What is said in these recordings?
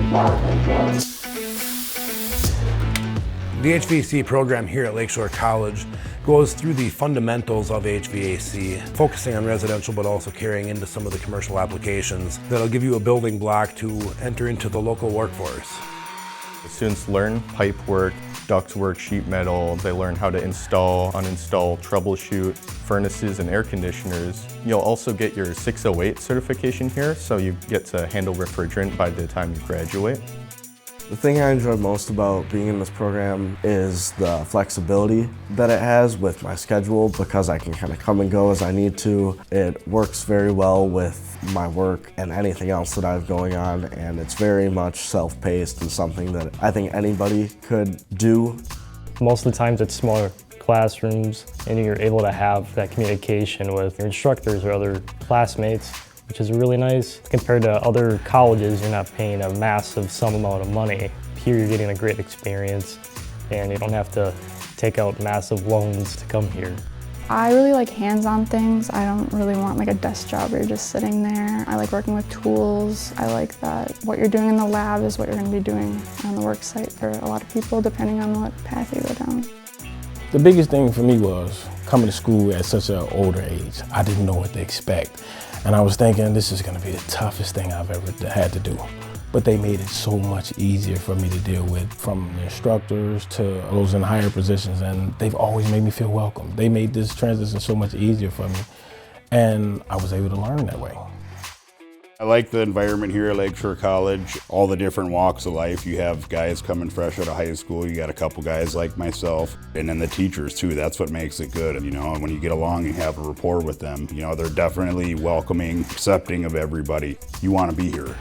The HVAC program here at Lakeshore College goes through the fundamentals of HVAC, focusing on residential but also carrying into some of the commercial applications that'll give you a building block to enter into the local workforce. The students learn pipe work, duct work, sheet metal. They learn how to install, uninstall, troubleshoot furnaces and air conditioners. You'll also get your 608 certification here, so you get to handle refrigerant by the time you graduate. The thing I enjoy most about being in this program is the flexibility that it has with my schedule, because I can kind of come and go as I need to. It works very well with my work and anything else that I have going on, and it's very much self-paced and something that I think anybody could do. Most of the times it's smaller classrooms, and you're able to have that communication with your instructors or other classmates, which is really nice. Compared to other colleges, you're not paying a massive sum amount of money. Here you're getting a great experience, and you don't have to take out massive loans to come here. I really like hands-on things. I don't really want like a desk job where you're just sitting there. I like working with tools. I like that what you're doing in the lab is what you're going to be doing on the work site for a lot of people, depending on what path you go down. The biggest thing for me was coming to school at such an older age. I didn't know what to expect. And I was thinking this is going to be the toughest thing I've ever had to do. But they made it so much easier for me to deal with, from the instructors to those in higher positions, and they've always made me feel welcome. They made this transition so much easier for me, and I was able to learn that way. I like the environment here at Lakeshore College, all the different walks of life. You have guys coming fresh out of high school, you got a couple guys like myself, and then the teachers too. That's what makes it good. You know, and when you get along and have a rapport with them, you know, they're definitely welcoming, accepting of everybody. You want to be here.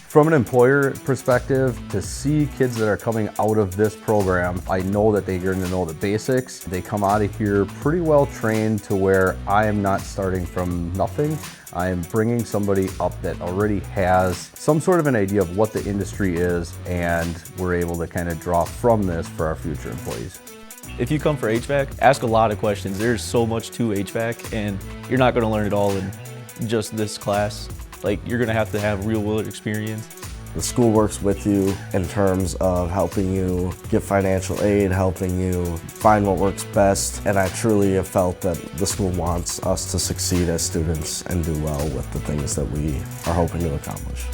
From an employer perspective, to see kids that are coming out of this program, I know that they're going to know the basics. They come out of here pretty well trained to where I am not starting from nothing. I am bringing somebody up that already has some sort of an idea of what the industry is, and we're able to kind of draw from this for our future employees. If you come for HVAC, ask a lot of questions. There's so much to HVAC, and you're not going to learn it all in just this class. Like, you're going to have real-world experience. The school works with you in terms of helping you get financial aid, helping you find what works best, and I truly have felt that the school wants us to succeed as students and do well with the things that we are hoping to accomplish.